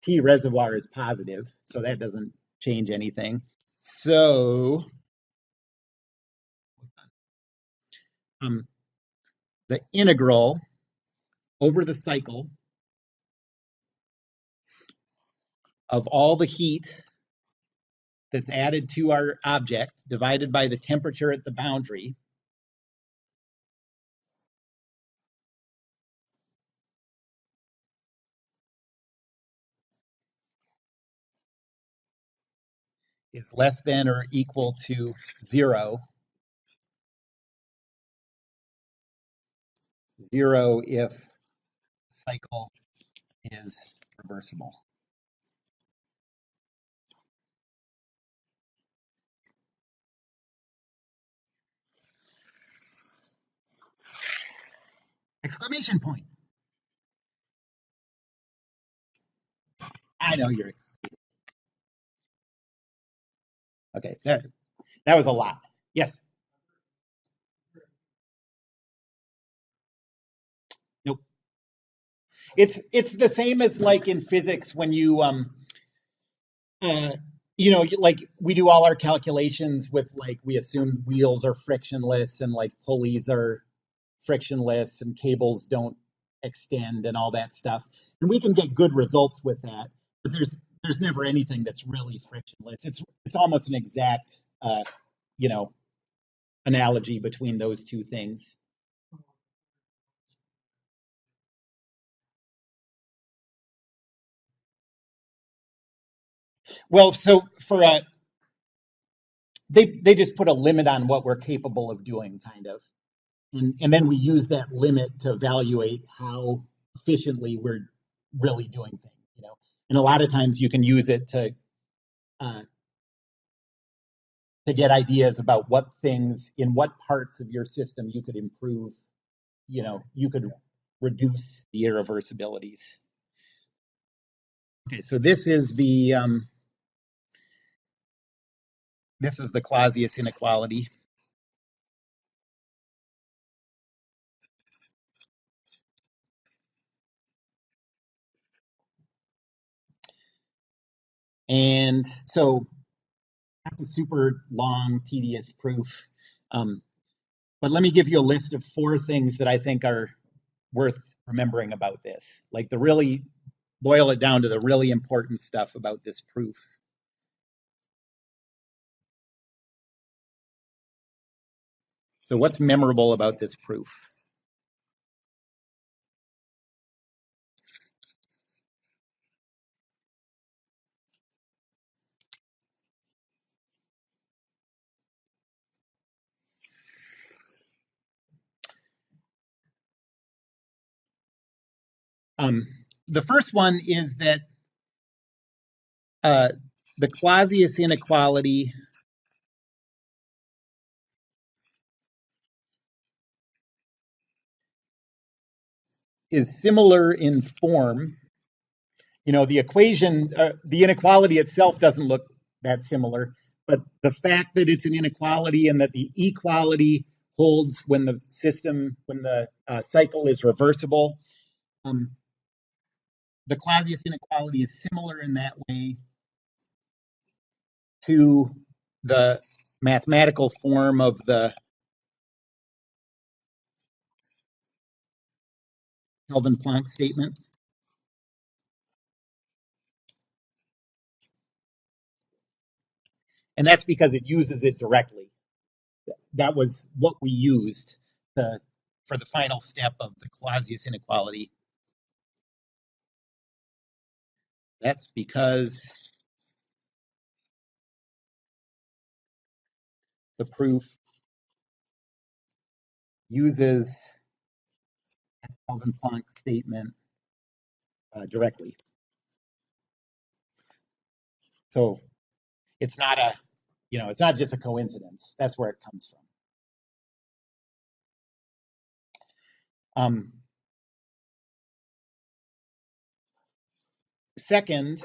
T reservoir is positive, so that doesn't change anything. So the integral over the cycle of all the heat that's added to our object divided by the temperature at the boundary is less than or equal to 0. 0 if the cycle is reversible. Exclamation point. I know you're excited. Okay, there. That was a lot. Yes. Nope. It's the same as like in physics when you like we do all our calculations with like we assume wheels are frictionless and like pulleys are frictionless and cables don't extend and all that stuff. And we can get good results with that, but there's never anything that's really frictionless. It's almost an exact you know analogy between those two things. Well, so for they just put a limit on what we're capable of doing, kind of, and then we use that limit to evaluate how efficiently we're really doing things, And a lot of times you can use it uh, to get ideas about what things in what parts of your system you could improve. You could reduce the irreversibilities. Okay, so this is the Clausius inequality. And so that's a super long, tedious proof. But let me give you a list of 4 things that I think are worth remembering about this. Like the really boil it down to the really important stuff about this proof. So what's memorable about this proof? The first one is that uh, the Clausius inequality is similar in form. The equation, the inequality itself doesn't look that similar, but the fact that it's an inequality and that the equality holds when the cycle is reversible, the Clausius inequality is similar in that way to the mathematical form of the Kelvin-Planck statement. And that's because it uses it directly. That was what we used for the final step of the Clausius inequality. That's because the proof uses a Kelvin-Planck statement directly. So it's not it's not just a coincidence. That's where it comes from. Second,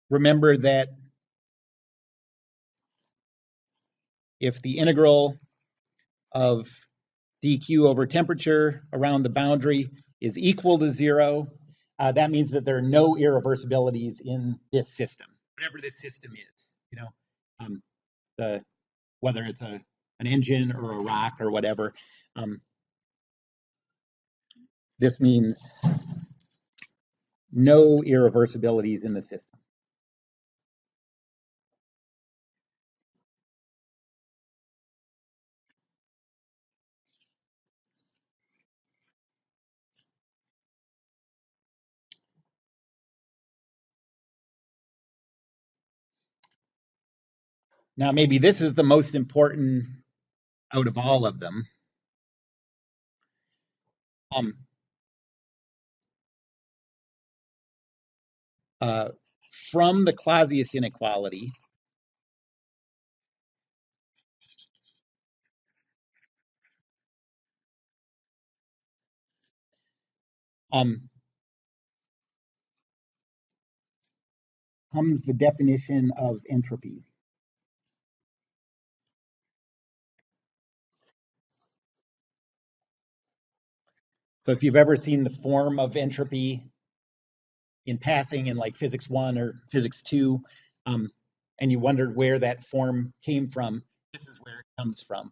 remember that if the integral of dq over temperature around the boundary is equal to 0, that means that there are no irreversibilities in this system, whatever this system is. Whether it's an engine or a rock or whatever. This means no irreversibilities in the system. Now, maybe this is the most important out of all of them. From the Clausius inequality, comes the definition of entropy. So if you've ever seen the form of entropy in passing in like physics 1 or physics 2, and you wondered where that form came from, this is where it comes from.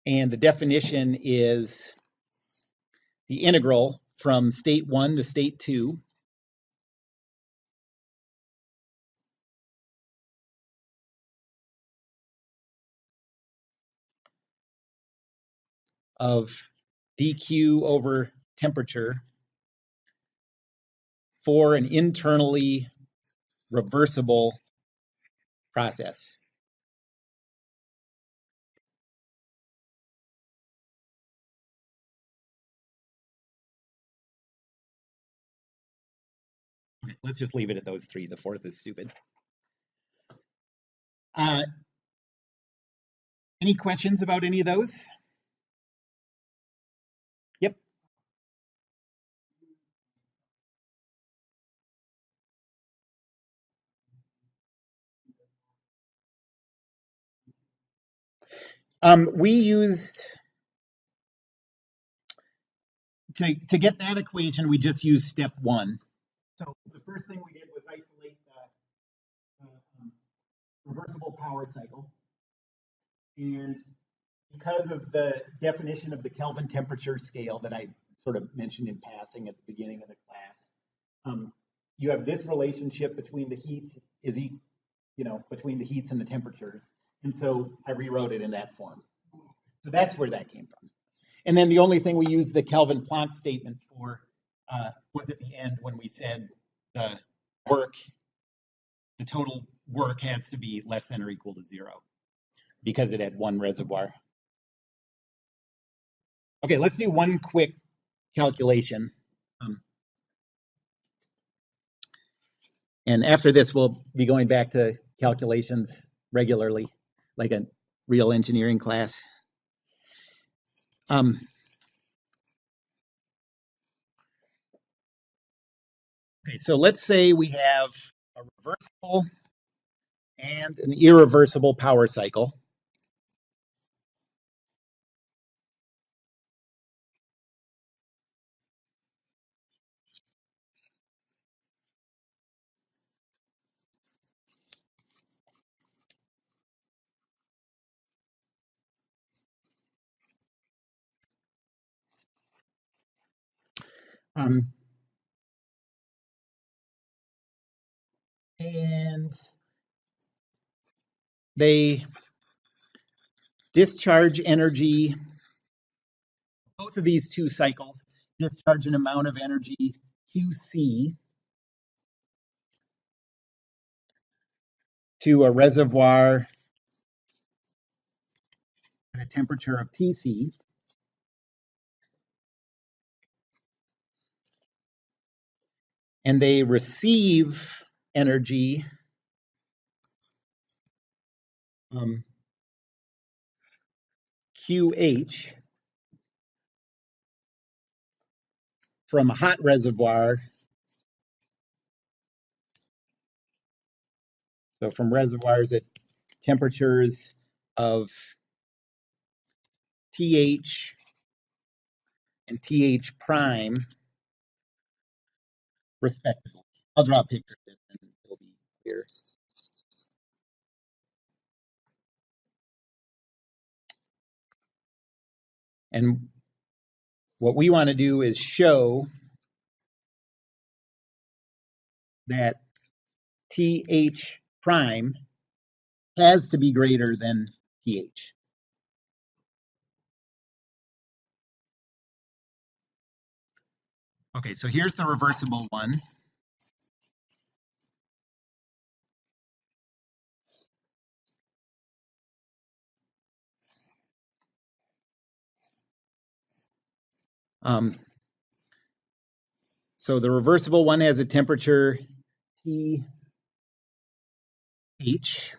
And the definition is the integral from state 1 to state 2 of dq over temperature for an internally reversible process. Okay, let's just leave it at those three. The fourth is stupid. Any questions about any of those? Yep. We used, to get that equation, we just used step 1. So the first thing we did was isolate the reversible power cycle. And because of the definition of the Kelvin temperature scale that I sort of mentioned in passing at the beginning of the class, you have this relationship between the heats between the heats and the temperatures. And so I rewrote it in that form. So that's where that came from. And then the only thing we used the Kelvin Planck statement for was at the end when we said the total work has to be less than or equal to 0 because it had one reservoir. Okay, let's do one quick calculation. And after this, we'll be going back to calculations regularly, like a real engineering class. Okay, so let's say we have a reversible and an irreversible power cycle. And they discharge energy, both of these two cycles discharge an amount of energy QC to a reservoir at a temperature of TC. And they receive energy QH from a hot reservoir. So from reservoirs at temperatures of TH and TH prime, respectively. I'll draw a picture of this and it'll be clear. And what we want to do is show that TH prime has to be greater than TH. Okay, so here's the reversible one. So the reversible one has a temperature TH. That's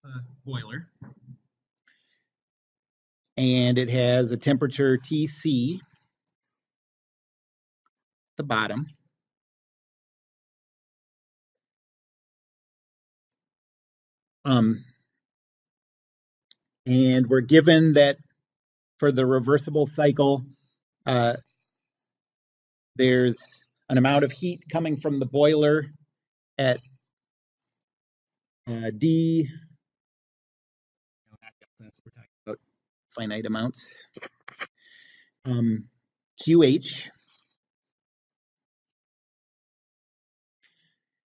the boiler. And it has a temperature TC at the bottom. And we're given that for the reversible cycle, Uh, there's an amount of heat coming from the boiler at D. We're talking about finite amounts. QH.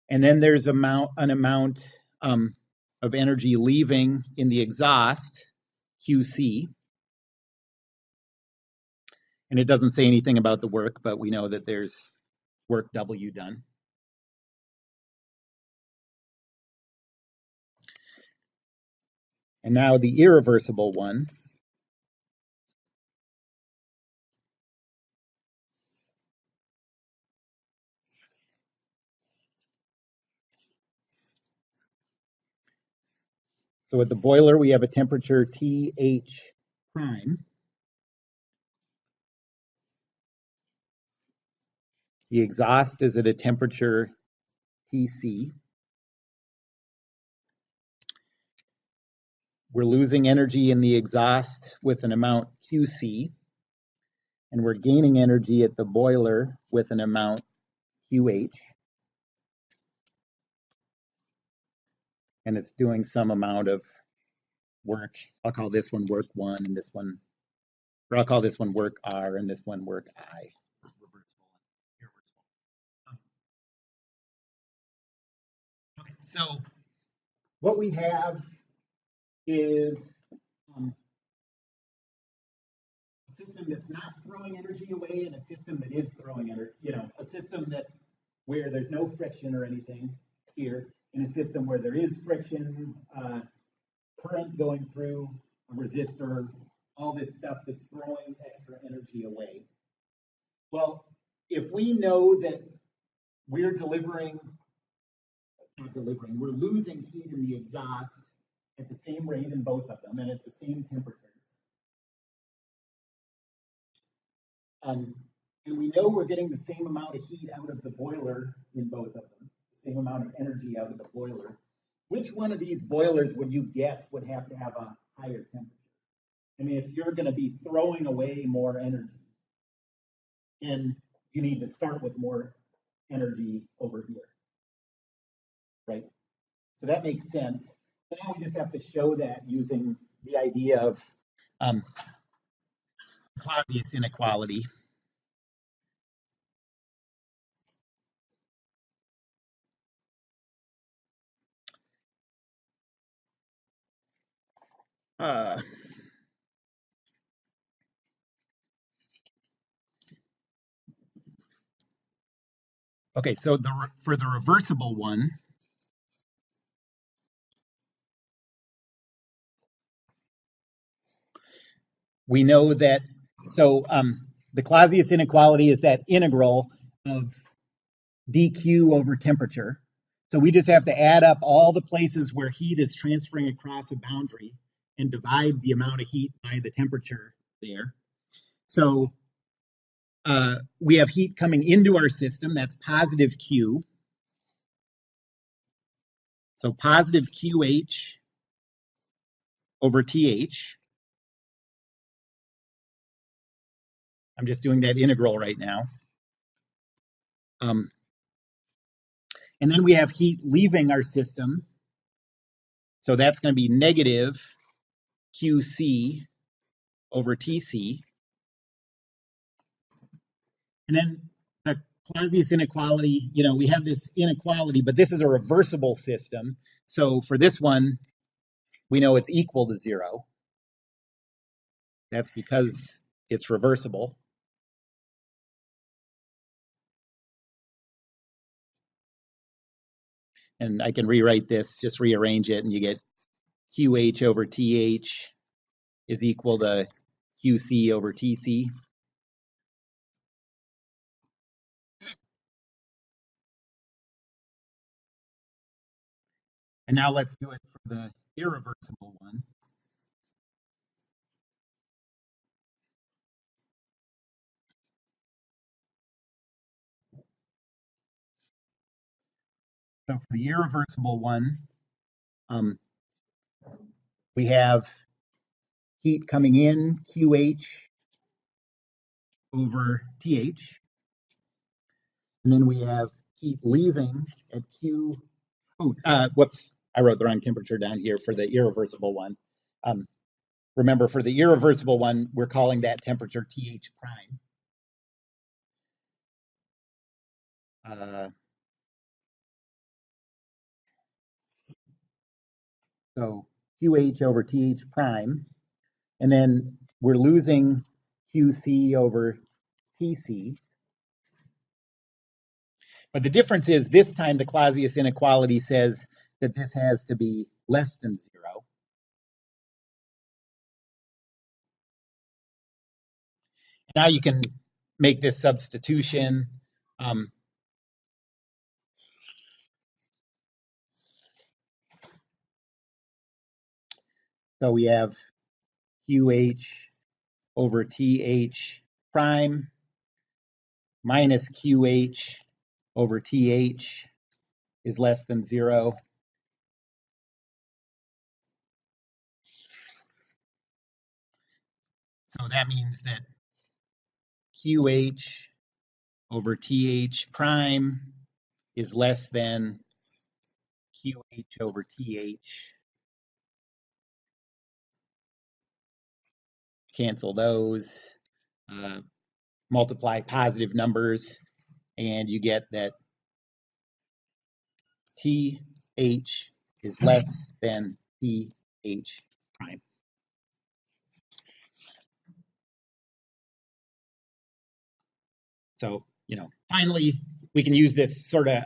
And then there's an amount of energy leaving in the exhaust, QC. And it doesn't say anything about the work, but we know that there's work W done. And now the irreversible one. So at the boiler, we have a temperature TH prime. The exhaust is at a temperature TC. We're losing energy in the exhaust with an amount QC, and we're gaining energy at the boiler with an amount QH. And it's doing some amount of work. I'll call this one work 1 and this one, or I'll call this one work R and this one work I. Reversible and irreversible. Okay, so what we have is a system that's not throwing energy away and a system that is throwing energy, a system that where there's no friction or anything here, and a system where there is friction, current going through a resistor, all this stuff that's throwing extra energy away. Well, if we know that we're we're losing heat in the exhaust at the same rate in both of them and at the same temperatures. And we know we're getting the same amount of heat out of the boiler in both of them, the same amount of energy out of the boiler. Which one of these boilers would you guess would have to have a higher temperature? I mean, if you're going to be throwing away more energy, and you need to start with more energy over here, right? So that makes sense. So now we just have to show that using the idea of Clausius inequality. Okay, so for the reversible one, we know that, so the Clausius inequality is that integral of dq over temperature. So we just have to add up all the places where heat is transferring across a boundary and divide the amount of heat by the temperature there. So we have heat coming into our system, that's positive Q. So positive QH over TH. I'm just doing that integral right now. And then we have heat leaving our system. So that's going to be negative QC over TC. And then the Clausius inequality, we have this inequality, but this is a reversible system. So for this one, we know it's equal to 0. That's because it's reversible. And I can rewrite this, just rearrange it, and you get QH over TH is equal to QC over TC. And now let's do it for the irreversible one. So for the irreversible one, we have heat coming in, QH over TH. And then we have heat leaving at Q. Oh, whoops, I wrote the wrong temperature down here for the irreversible one. Remember, for the irreversible one, we're calling that temperature TH prime. So QH over TH prime. And then we're losing QC over TC. But the difference is this time the Clausius inequality says that this has to be less than 0. Now you can make this substitution. So we have QH over TH prime minus QH over TH is less than 0. So that means that QH over TH prime is less than QH over TH. Cancel those, multiply positive numbers, and you get that TH is less than TH prime. So, finally, we can use this sort of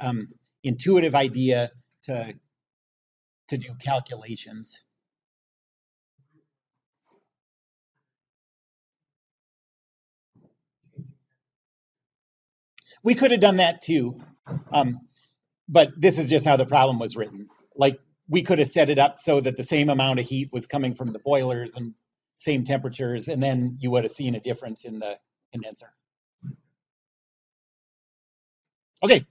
intuitive idea to do calculations. We could have done that too, but this is just how the problem was written. Like, we could have set it up so that the same amount of heat was coming from the boilers and same temperatures, and then you would have seen a difference in the condenser. Okay.